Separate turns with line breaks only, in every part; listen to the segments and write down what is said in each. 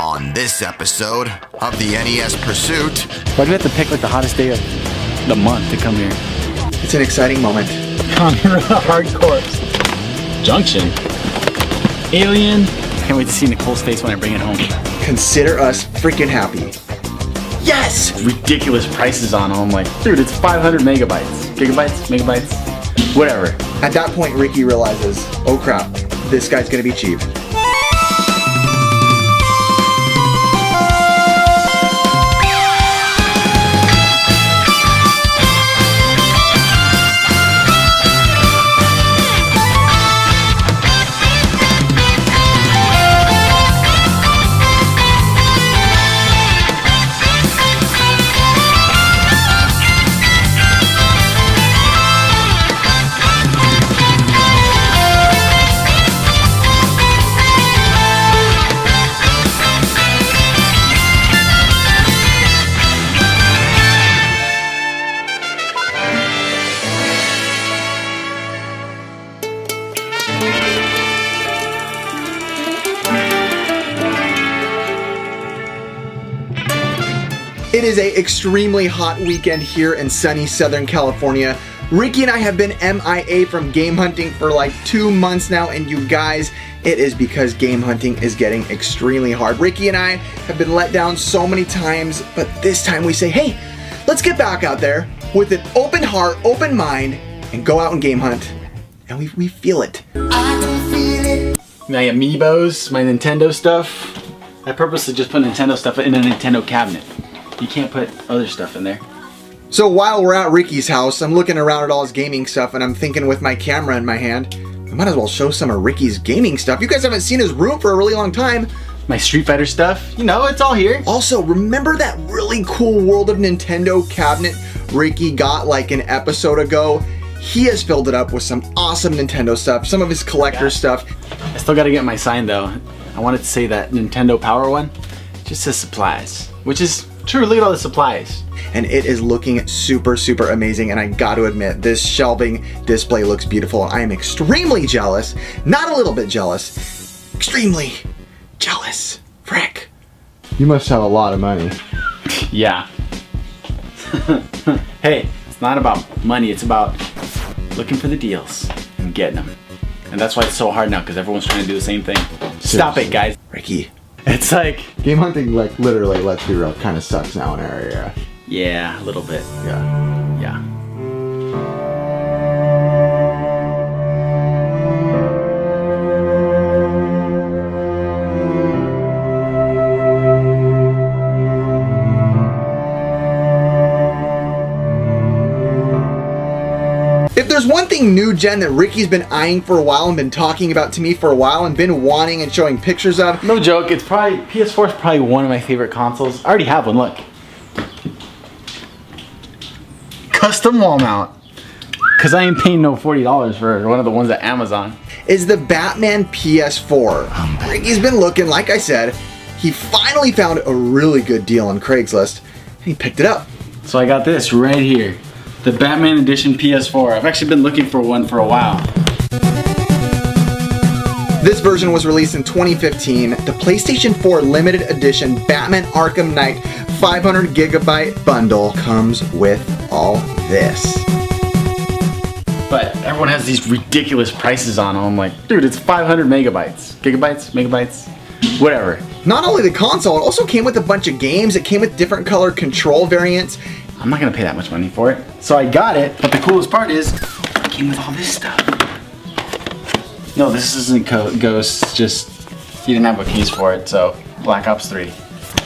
On this episode of the NES Pursuit.
Why do we have to pick like the hottest day of the month to come here?
It's an exciting moment.
Hardcore. Junction. Alien. Can't wait to see Nicole's face when I bring it home.
Consider us freaking happy. Yes!
Ridiculous prices on them. Like, dude, it's 500 megabytes. Gigabytes? Megabytes? Whatever.
At that point, Ricky realizes, oh crap, this guy's gonna be cheap. It is an extremely hot weekend here in sunny Southern California. Ricky and I have been MIA from game hunting for like 2 months now, and you guys, it is because game hunting is getting extremely hard. Ricky and I have been let down so many times, but this time we say, hey, let's get back out there with an open heart, open mind, and go out and game hunt. And we feel it.
My amiibos, my Nintendo stuff. I purposely just put Nintendo stuff in a Nintendo cabinet. You can't put other stuff in there.
So while we're at Ricky's house, I'm looking around at all his gaming stuff, and I'm thinking with my camera in my hand, I might as well show some of Ricky's gaming stuff. You guys haven't seen his room for a really long time.
My Street Fighter stuff, you know, it's all here.
Also, remember that really cool World of Nintendo cabinet Ricky got like an episode ago? He has filled it up with some awesome Nintendo stuff, some of his collector stuff.
I still gotta get my sign though. I wanted to say that Nintendo Power one just says supplies, which is true. Look at all the supplies.
And it is looking super, super amazing. And I got to admit, this shelving display looks beautiful. I am extremely jealous. Not a little bit jealous. Extremely jealous. Frick. You must have a lot of money.
Yeah. Hey, it's not about money. It's about looking for the deals and getting them. And that's why it's so hard now, because everyone's trying to do the same thing. Stop it, guys.
Ricky.
It's like...
game hunting, like, literally, let's be real, kind of sucks now in our area.
Yeah, a little bit.
Yeah.
Yeah.
If there's one thing new gen that Ricky's been eyeing for a while and been talking about to me for a while and been wanting and showing pictures of.
No joke, it's probably, PS4 is probably one of my favorite consoles. I already have one, look. Custom wall mount. Cause I ain't paying no $40 for one of the ones at Amazon.
Is the Batman PS4. Ricky's been looking, like I said, he finally found a really good deal on Craigslist and he picked it up.
So I got this right here. The Batman Edition PS4. I've actually been looking for one for a while.
This version was released in 2015. The PlayStation 4 limited edition Batman Arkham Knight 500 gigabyte bundle comes with all this.
But everyone has these ridiculous prices on them. I'm like, dude, it's 500 megabytes. Gigabytes? Megabytes? Whatever.
Not only the console, it also came with a bunch of games. It came with different color control variants.
I'm not gonna pay that much money for it. So I got it, but the coolest part is, it came with all this stuff. No, this isn't Ghosts, just, he didn't have a case for it, so Black Ops 3.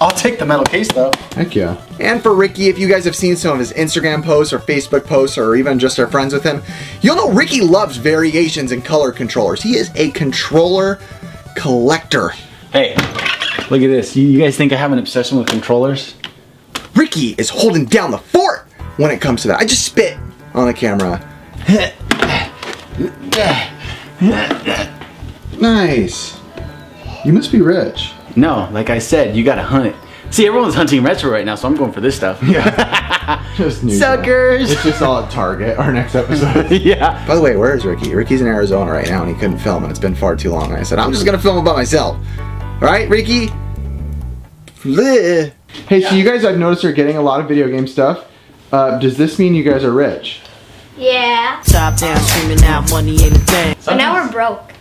I'll take the metal case though.
Heck yeah. And for Ricky, if you guys have seen some of his Instagram posts or Facebook posts or even just are friends with him, you'll know Ricky loves variations in color controllers. He is a controller collector.
Hey, look at this. You guys think I have an obsession with controllers?
Ricky is holding down the fort when it comes to that. I just spit on the camera. Nice. You must be rich.
No, like I said, you gotta hunt it. See, everyone's hunting retro right now, so I'm going for this stuff.
Yeah. Just new
suckers.
It's just all at Target, our next episode.
Yeah.
By the way, where is Ricky? Ricky's in Arizona right now and he couldn't film and it's been far too long. And I said, I'm just gonna film it by myself. All right, Ricky? Flea. Hey, so you guys, I've noticed, are getting a lot of video game stuff. Does this mean you guys are rich?
Yeah.
Top down, screaming out money ain't a thing.
But now we're broke.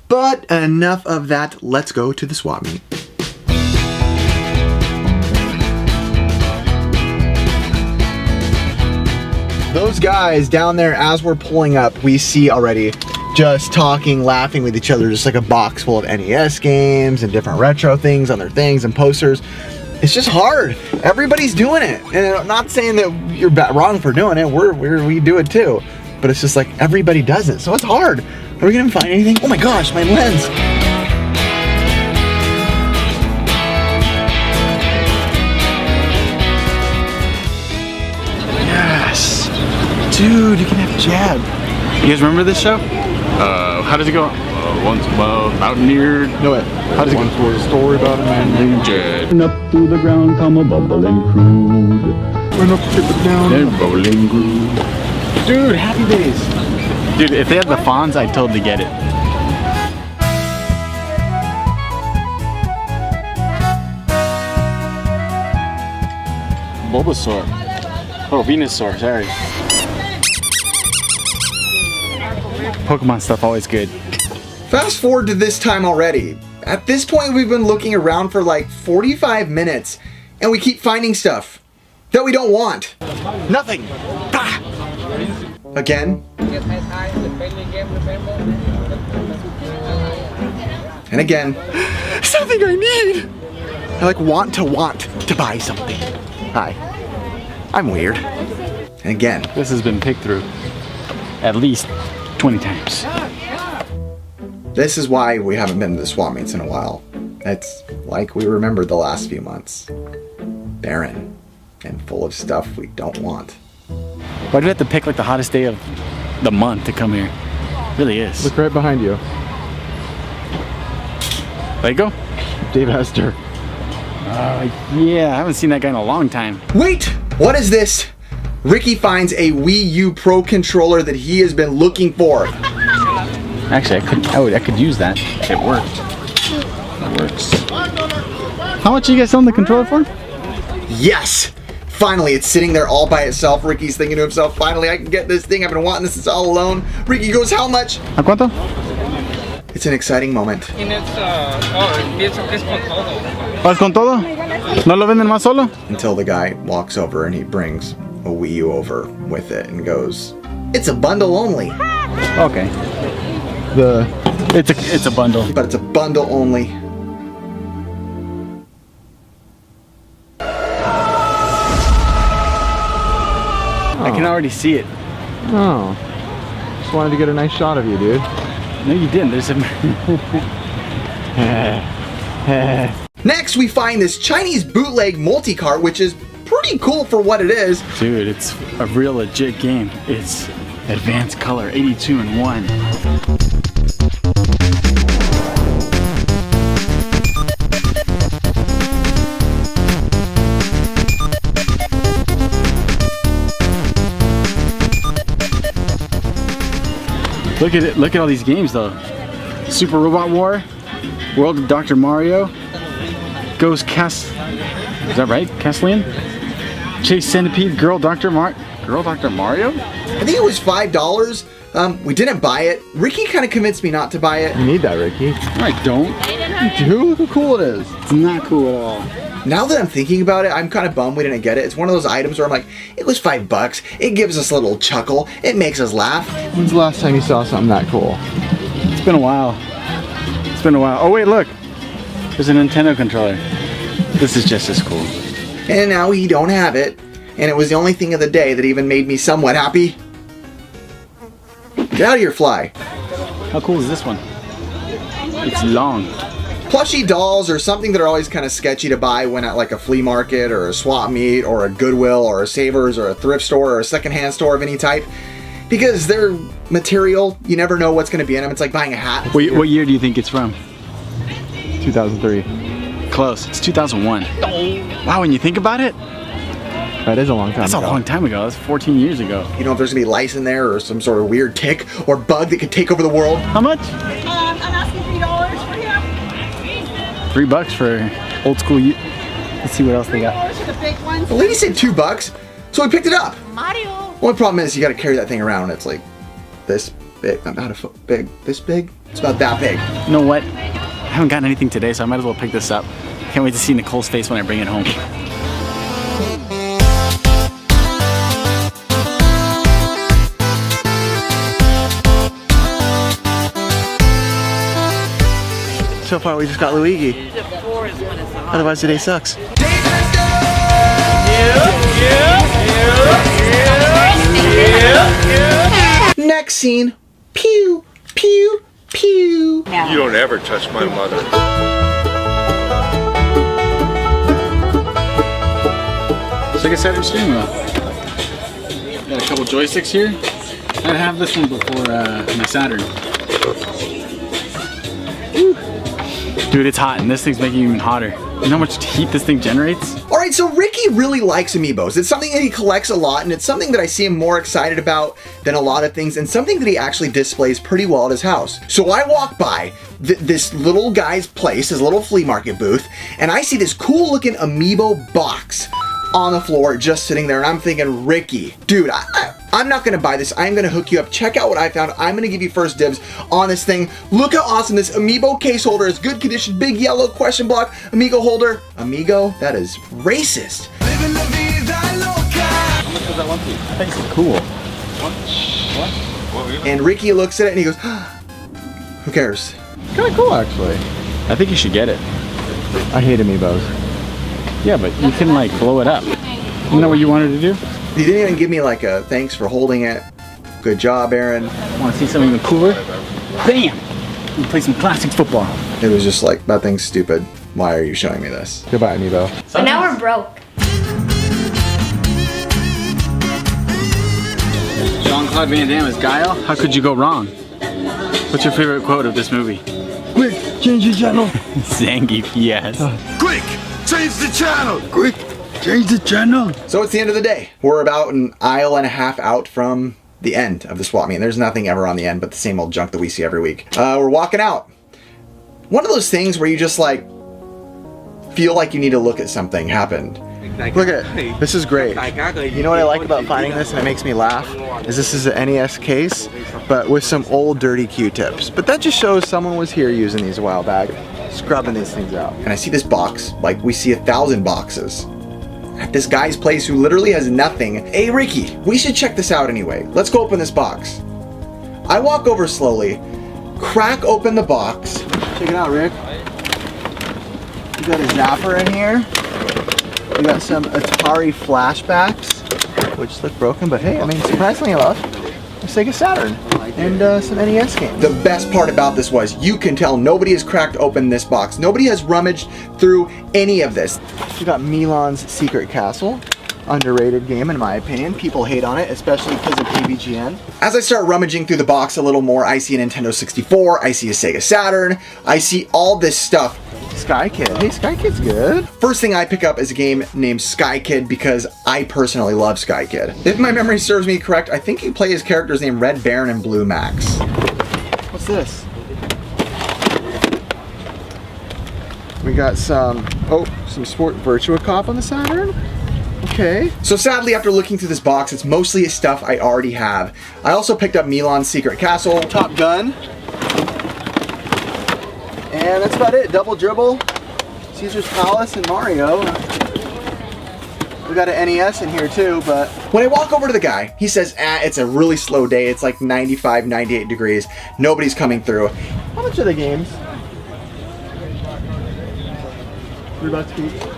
But enough of that. Let's go to the swap meet. Those guys down there, as we're pulling up, we see already just talking, laughing with each other, just like a box full of NES games and different retro things on their things and posters. It's just hard. Everybody's doing it. And I'm not saying that you're wrong for doing it. We do it too. But it's just like everybody does it. So it's hard. Are we gonna find anything? Oh my gosh, my lens. Yes. Dude, you can have jab.
You guys remember this show? How does it go? Once above mountaineer.
No way. How does it go?
Once was a story about a man named Jed.
And up through the ground come a bubbling crude.
We're not tip it down.
And bowling groove. Dude, Happy Days. Dude, if they had the Fonz, I'd totally get it. Bulbasaur. Oh, Venusaur, sorry. Pokemon stuff always good.
Fast forward to this time already. At this point, we've been looking around for like 45 minutes, and we keep finding stuff that we don't want. Nothing. Ah. Again. And again. Something I need. I like want to buy something. Hi. I'm weird. And again.
This has been picked through at least 20 times.
This is why we haven't been to the swap meets in a while. It's like we remembered the last few months. Barren and full of stuff we don't want.
Why do we have to pick like the hottest day of the month to come here? It really is.
Look right behind you.
There you go.
Dave Hester.
Yeah, I haven't seen that guy in a long time.
Wait! What is this? Ricky finds a Wii U Pro controller that he has been looking for.
Actually, I could use that. It worked. It works. How much are you guys selling the controller for?
Yes! Finally, it's sitting there all by itself. Ricky's thinking to himself, finally I can get this thing. I've been wanting this since all alone. Ricky goes, how much?
¿A cuánto?
It's an exciting moment.
Es con todo.
¿Vas con todo? ¿No lo venden más solo?
Until the guy walks over and he brings a Wii U over with it and goes, it's a bundle only.
Okay. It's a bundle.
But it's a bundle only.
I can already see it.
Oh. Just wanted to get a nice shot of you, dude.
No, you didn't. There's a...
Next, we find this Chinese bootleg multi-cart, which is pretty cool for what it is.
Dude, it's a real legit game. It's advanced color, 82 in 1. Look at it. Look at all these games, though. Super Robot War, World of Dr. Mario, Ghost Cast. Is that right? Castlian? Chase Centipede, Girl Dr. Mario.
I think it was $5. We didn't buy it. Ricky kind of convinced me not to buy it.
You need that, Ricky. I don't.
You do? Look how cool it is.
It's not cool at all.
Now that I'm thinking about it, I'm kind of bummed we didn't get it. It's one of those items where I'm like, it was $5. It gives us a little chuckle. It makes us laugh. When's the last time you saw something that cool?
It's been a while. It's been a while. Oh wait, look. There's a Nintendo controller. This is just as cool.
And now we don't have it. And it was the only thing of the day that even made me somewhat happy. Get out of here, Fly.
How cool is this one? It's long.
Plushie dolls are something that are always kind of sketchy to buy when at like a flea market or a swap meet or a Goodwill or a Savers or a thrift store or a secondhand store of any type. Because they're material, you never know what's going to be in them. It's like buying a hat.
What year do you think it's from?
2003.
Close. It's 2001. Wow, when you think about it,
that is a long time
ago. That's a long time ago. That's 14 years ago.
You know if there's going to be lice in there or some sort of weird tick or bug that could take over the world?
How much?
I'm asking $3 for him.
$3 for old school. Let's see what else they got.
The lady said $2, so we picked it up.
Mario.
Only problem is you got to carry that thing around. It's like this big, about a foot big. This big? It's about that big.
You know what? I haven't gotten anything today, so I might as well pick this up. Can't wait to see Nicole's face when I bring it home.
So far, we just got Luigi. Otherwise, today sucks. Next scene. Pew, pew, pew.
You don't ever touch my mother.
Sega Saturn steering wheel. Got a couple joysticks here. I'd have this one before my Saturn. Woo. Dude, it's hot, and this thing's making it even hotter. You know how much heat this thing generates?
Alright, so Ricky really likes amiibos. It's something that he collects a lot, and it's something that I see him more excited about than a lot of things, and something that he actually displays pretty well at his house. So I walk by this little guy's place, his little flea market booth, and I see this cool looking amiibo box on the floor just sitting there, and I'm thinking, Ricky, dude, I'm not gonna buy this. I'm gonna hook you up. Check out what I found. I'm gonna give you first dibs on this thing. Look how awesome this amiibo case holder is. Good condition, big yellow question block amiibo holder. Amigo? That is racist.
How much was that one piece? I think it's cool. What?
And Ricky looks at it and he goes, who cares?
Kind of cool, actually. I think you should get it.
I hate amiibos.
Yeah, but you can like blow it up. Isn't that what you wanted to do?
You didn't even give me like a thanks for holding it. Good job, Aaron.
Want to see something even cooler? Bam! We play some classic football.
It was just like, that thing's stupid. Why are you showing me this? Goodbye, amiibo.
But now we're broke.
Jean-Claude Van Damme as Guile. How could you go wrong? What's your favorite quote of this movie?
Quick, change the channel.
Zangief, yes.
Quick! Change the channel!
Quick, change the channel.
So it's the end of the day. We're about an aisle and a half out from the end of the swap meet. There's nothing ever on the end but the same old junk that we see every week. We're walking out. One of those things where you just like feel like you need to look at something happened. Look at it. This is great. You know what I like about finding this and it makes me laugh? Is this is an NES case, but with some old dirty Q-tips. But that just shows someone was here using these a while back, scrubbing these things out. And I see this box, like we see 1,000 boxes at this guy's place who literally has nothing. Hey Ricky, we should check this out anyway. Let's go open this box. I walk over slowly, crack open the box. Check it out, Rick. You got a zapper in here. We got some Atari flashbacks, which look broken, but hey, I mean, surprisingly enough, a Sega Saturn and some NES games. The best part about this was you can tell nobody has cracked open this box. Nobody has rummaged through any of this. We got Milan's Secret Castle. Underrated game in my opinion. People hate on it, especially because of PBGN. As I start rummaging through the box a little more, I see a Nintendo 64, I see a Sega Saturn, I see all this stuff. Sky Kid. Hey, Sky Kid's good. First thing I pick up is a game named Sky Kid because I personally love Sky Kid. If my memory serves me correct, I think you play as characters named Red Baron and Blue Max. What's this? We got some Sport Virtua Cop on the Saturn. Okay. So sadly, after looking through this box, it's mostly stuff I already have. I also picked up Milan's Secret Castle, Top Gun, and that's about it. Double Dribble, Caesar's Palace, and Mario. We got an NES in here too, but when I walk over to the guy, he says, it's a really slow day. It's like 95, 98 degrees. Nobody's coming through. How much are the games? $3 each.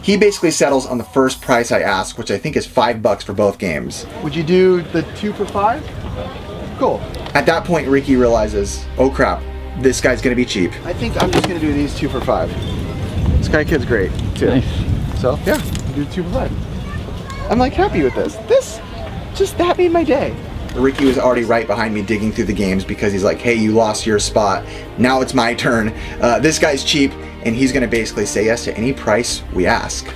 He basically settles on the first price I ask, which I think is $5 for both games. Would you do the 2 for $5? Cool. At that point, Ricky realizes, oh crap, this guy's gonna be cheap. I think I'm just gonna do these 2 for $5. Sky Kid's great, too. Nice. So, yeah, do 2 for $5. I'm like happy with this. That made my day. Ricky was already right behind me digging through the games because he's like, hey, you lost your spot. Now it's my turn. This guy's cheap, and he's gonna basically say yes to any price we ask.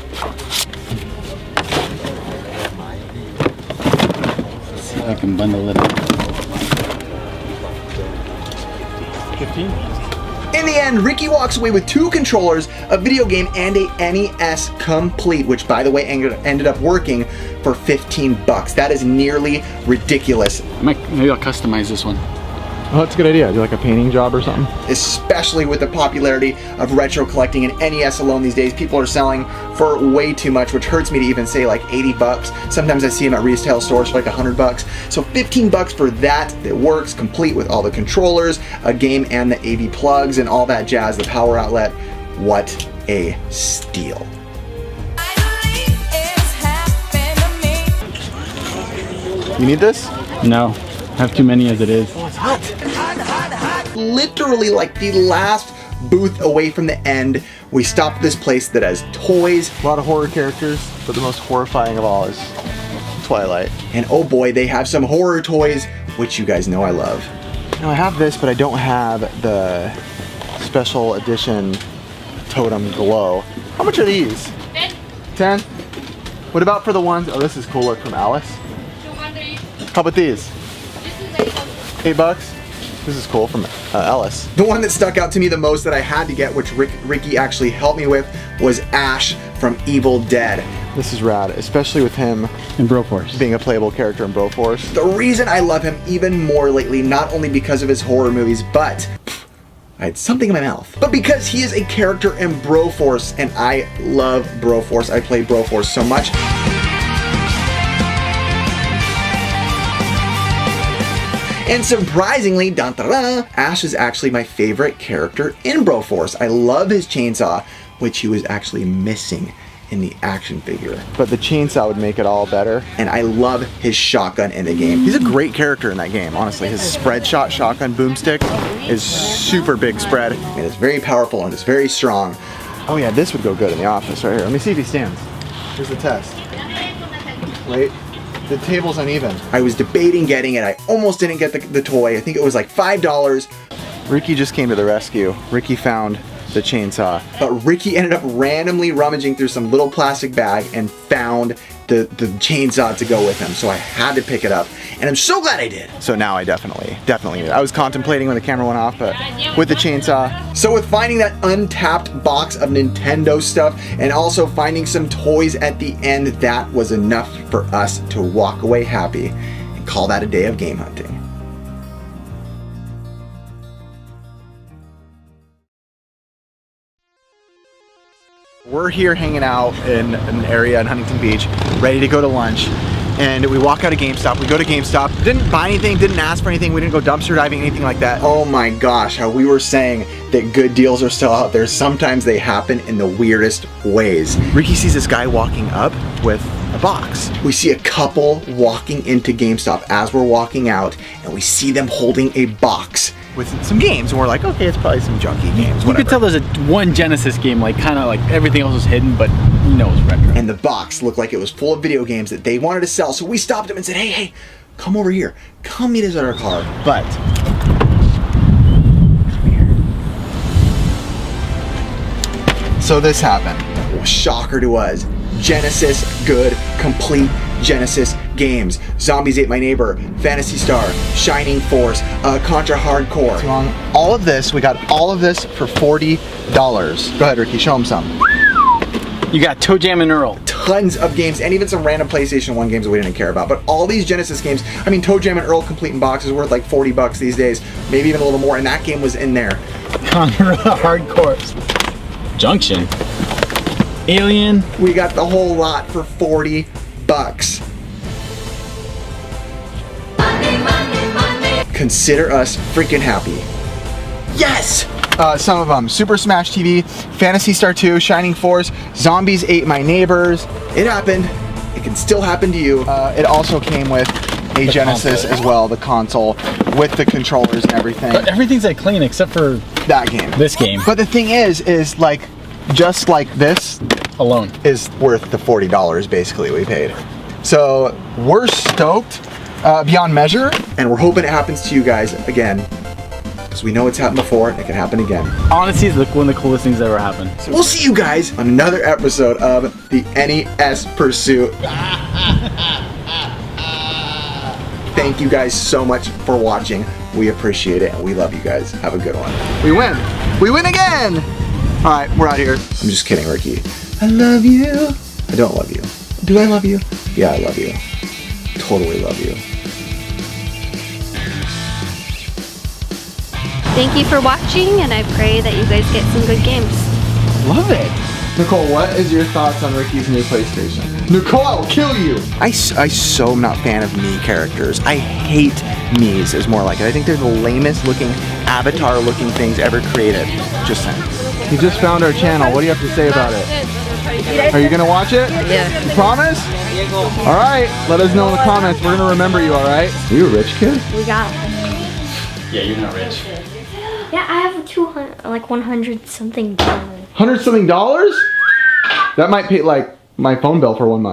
Let's see if I can bundle it up. 15?
In the end, Ricky walks away with 2 controllers, a video game, and a NES Complete, which by the way ended up working for 15 bucks. That is nearly ridiculous.
Maybe I'll customize this one.
Oh, that's a good idea. Do like a painting job or something? Especially with the popularity of retro collecting and NES alone these days, people are selling for way too much, which hurts me to even say like 80 bucks. Sometimes I see them at retail stores for like 100 bucks. So 15 bucks for that. It works complete with all the controllers, a game, and the AV plugs and all that jazz, the power outlet. What a steal. You need this?
No. I have too many as it is.
Oh, it's hot. Literally like the last booth away from the end, we stopped this place that has toys. A lot of horror characters, but the most horrifying of all is Twilight. And oh boy, they have some horror toys, which you guys know I love. Now I have this, but I don't have the special edition Totem Glow. How much are these? 10. What about for the ones, oh this is cool, look, from Alice.
200.
How about these?
This is
8 bucks? This is cool from Ellis. The one that stuck out to me the most that I had to get, which Ricky actually helped me with, was Ash from Evil Dead. This is rad, especially with him
in Broforce,
being a playable character in Broforce. The reason I love him even more lately, not only because of his horror movies, but I had something in my mouth, but because he is a character in Broforce, and I love Broforce. I play Broforce so much. And surprisingly, Ash is actually my favorite character in Broforce. I love his chainsaw, which he was actually missing in the action figure. But the chainsaw would make it all better. And I love his shotgun in the game. He's a great character in that game, honestly. His spread shot shotgun boomstick is super big spread. And it's very powerful and it's very strong. Oh yeah, this would go good in the office right here. Let me see if he stands. Here's the test. Wait. The table's uneven. I was debating getting it. I almost didn't get the toy. I think it was like $5. Ricky just came to the rescue. Ricky found the chainsaw. But Ricky ended up randomly rummaging through some little plastic bag and found the chainsaw to go with him. So I had to pick it up. And I'm so glad I did. So now I definitely need it. I was contemplating when the camera went off, but with the chainsaw. So with finding that untapped box of Nintendo stuff and also finding some toys at the end, that was enough for us to walk away happy and call that a day of game hunting. We're here hanging out in an area in Huntington Beach, ready to go to lunch. And we walk out of GameStop, we go to GameStop, didn't buy anything, didn't ask for anything, we didn't go dumpster diving, anything like that. Oh my gosh, how we were saying that good deals are still out there. Sometimes they happen in the weirdest ways. Ricky sees this guy walking up with a box. We see a couple walking into GameStop as we're walking out, and we see them holding a box with some games, and we're like, okay, it's probably some junky games, whatever.
You could tell there's one Genesis game, like kind of like everything else was hidden, but you know it's retro.
And the box looked like it was full of video games that they wanted to sell, so we stopped them and said, hey, come over here. Come meet us at our car. But so this happened. Shocker to us. Genesis, good, complete Genesis games. Zombies Ate My Neighbor, Phantasy Star, Shining Force, Contra Hardcore. All of this, we got all of this for $40. Go ahead, Ricky, show them some.
You got Toe Jam and Earl.
Tons of games, and even some random PlayStation 1 games that we didn't care about. But all these Genesis games, I mean, Toe Jam and Earl complete in box is worth like 40 bucks these days, maybe even a little more, and that game was in there.
Contra Hardcore. Junction. Alien.
We got the whole lot for 40 bucks. Consider us freaking happy. Yes! Some of them. Super Smash TV, Phantasy Star 2, Shining Force, Zombies Ate My Neighbors. It happened. It can still happen to you. It also came with a Genesis as well, the console, with the controllers and everything.
But everything's like clean except for
that game.
This game.
But the thing is like, just like this
alone
is worth the $40 basically we paid. So we're stoked beyond measure, and we're hoping it happens to you guys again, because we know it's happened before and it can happen again.
Honestly, it's one of the coolest things that ever happened.
So we'll see you guys on another episode of the NES Pursuit. Thank you guys so much for watching. We appreciate it, and we love you guys. Have a good one. We win. We win again. All right, we're out here. I'm just kidding, Ricky. I love you. I don't love you. Do I love you? Yeah, I love you. Totally love you.
Thank you for watching, and I pray that you guys get some good games.
Love it. Nicole, what is your thoughts on Ricky's new PlayStation? Nicole, I will kill you. I so am not a fan of me characters. I hate me's is more like it. I think they're the lamest looking avatar looking things ever created. Just saying. You just found our channel. What do you have to say about it? Are you gonna watch it?
Yeah.
You promise? All right. Let us know in the comments. We're gonna remember you. All right? Are you a rich kid?
We got.
Yeah, you're not rich.
Yeah, I have 200, like 100 something dollars.
$100 something? That might pay like my phone bill for 1 month.